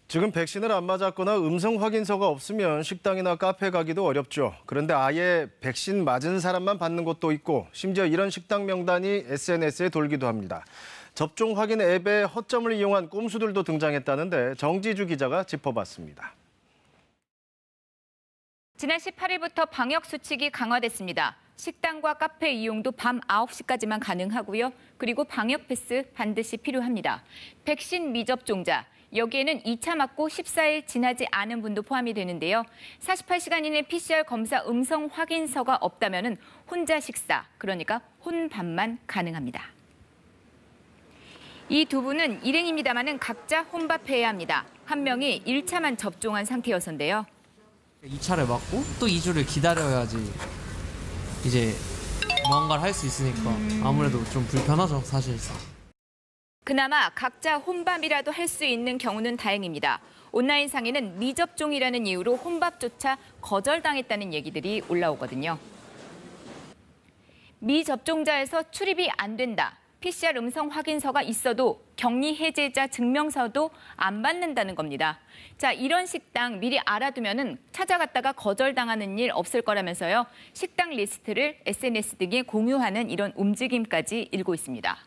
지금 백신을 안 맞았거나 음성 확인서가 없으면 식당이나 카페 가기도 어렵죠. 그런데 아예 백신 맞은 사람만 받는 곳도 있고 심지어 이런 식당 명단이 SNS에 돌기도 합니다. 접종 확인 앱의 허점을 이용한 꼼수들도 등장했다는데 정지주 기자가 짚어봤습니다. 지난 18일부터 방역 수칙이 강화됐습니다. 식당과 카페 이용도 밤 9시까지만 가능하고요. 그리고 방역 패스 반드시 필요합니다. 백신 미접종자, 여기에는 2차 맞고 14일 지나지 않은 분도 포함이 되는데요. 48시간 이내 PCR 검사 음성 확인서가 없다면 혼자 식사, 그러니까 혼밥만 가능합니다. 이 두 분은 일행입니다마는 각자 혼밥해야 합니다. 한 명이 1차만 접종한 상태여서인데요. 2차를 맞고 또 2주를 기다려야지 이제 무언가를 할 수 있으니까 아무래도 좀 불편하죠, 사실상. 그나마 각자 혼밥이라도 할 수 있는 경우는 다행입니다. 온라인상에는 미접종이라는 이유로 혼밥조차 거절당했다는 얘기들이 올라오거든요. 미접종자에서 출입이 안 된다. PCR 음성 확인서가 있어도 격리 해제자 증명서도 안 받는다는 겁니다. 자, 이런 식당 미리 알아두면은 찾아갔다가 거절당하는 일 없을 거라면서요. 식당 리스트를 SNS 등에 공유하는 이런 움직임까지 일고 있습니다.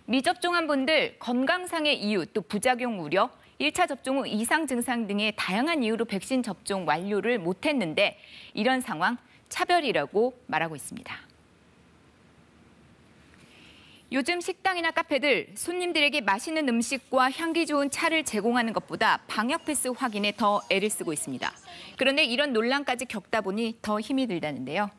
미접종한 분들 건강상의 이유, 또 부작용 우려, 1차 접종 후 이상 증상 등의 다양한 이유로 백신 접종 완료를 못했는데 이런 상황 차별이라고 말하고 있습니다. 요즘 식당이나 카페들 손님들에게 맛있는 음식과 향기 좋은 차를 제공하는 것보다 방역 패스 확인에 더 애를 쓰고 있습니다. 그런데 이런 논란까지 겪다 보니 더 힘이 들다는데요.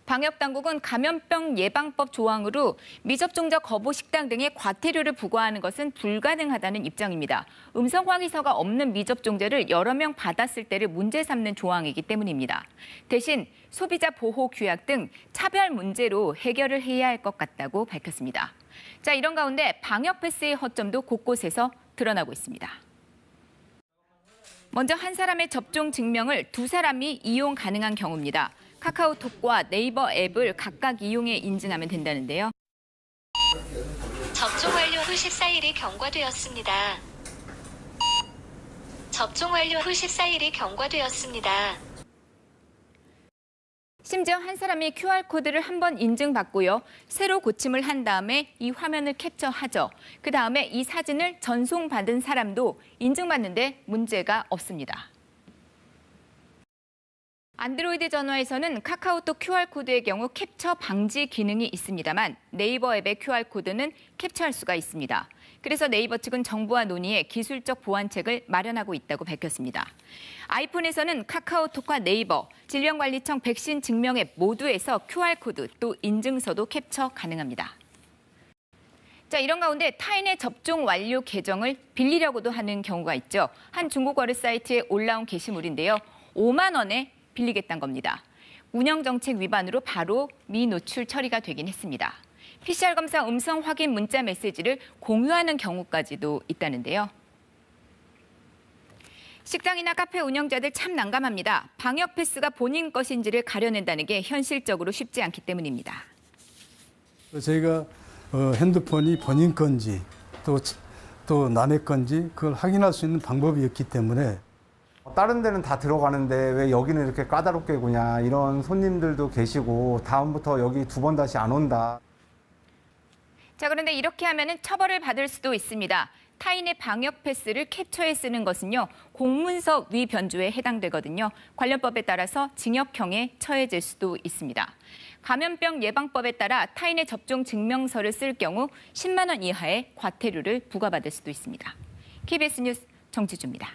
방역당국은 감염병 예방법 조항으로 미접종자 거부 식당 등에 과태료를 부과하는 것은 불가능하다는 입장입니다. 음성 확인서가 없는 미접종자를 여러 명 받았을 때를 문제 삼는 조항이기 때문입니다. 대신 소비자 보호 규약 등 차별 문제로 해결을 해야 할 것 같다고 밝혔습니다. 자, 이런 가운데 방역 패스의 허점도 곳곳에서 드러나고 있습니다. 먼저 한 사람의 접종 증명을 두 사람이 이용 가능한 경우입니다. 카카오톡과 네이버 앱을 각각 이용해 인증하면 된다는데요. 접종 완료 후 14일이 경과되었습니다. 접종 완료 후 14일이 경과되었습니다. 심지어 한 사람이 QR코드를 한번 인증받고요. 새로 고침을 한 다음에 이 화면을 캡처하죠. 그 다음에 이 사진을 전송받은 사람도 인증받는데 문제가 없습니다. 안드로이드 전화에서는 카카오톡 QR코드의 경우 캡처 방지 기능이 있습니다만 네이버 앱의 QR코드는 캡처할 수가 있습니다. 그래서 네이버 측은 정부와 논의해 기술적 보완책을 마련하고 있다고 밝혔습니다. 아이폰에서는 카카오톡과 네이버, 질병관리청 백신 증명 앱 모두에서 QR코드 또 인증서도 캡처 가능합니다. 자, 이런 가운데 타인의 접종 완료 계정을 빌리려고도 하는 경우가 있죠. 한 중고 거래 사이트에 올라온 게시물인데요. 5만 원에 빌리겠다는 겁니다. 운영정책 위반으로 바로 미노출 처리가 되긴 했습니다. PCR 검사 음성 확인 문자 메시지를 공유하는 경우까지도 있다는데요. 식당이나 카페 운영자들 참 난감합니다. 방역 패스가 본인 것인지를 가려낸다는 게 현실적으로 쉽지 않기 때문입니다. 저희가 핸드폰이 본인 건지 또 남의 건지 그걸 확인할 수 있는 방법이 없기 때문에 다른 데는 다 들어가는데 왜 여기는 이렇게 까다롭게 구냐 이런 손님들도 계시고 다음부터 여기 두 번 다시 안 온다. 자, 그런데 이렇게 하면은 처벌을 받을 수도 있습니다. 타인의 방역 패스를 캡처해 쓰는 것은요, 공문서 위변조에 해당되거든요. 관련법에 따라서 징역형에 처해질 수도 있습니다. 감염병 예방법에 따라 타인의 접종 증명서를 쓸 경우 10만 원 이하의 과태료를 부과받을 수도 있습니다. KBS 뉴스 정지주입니다.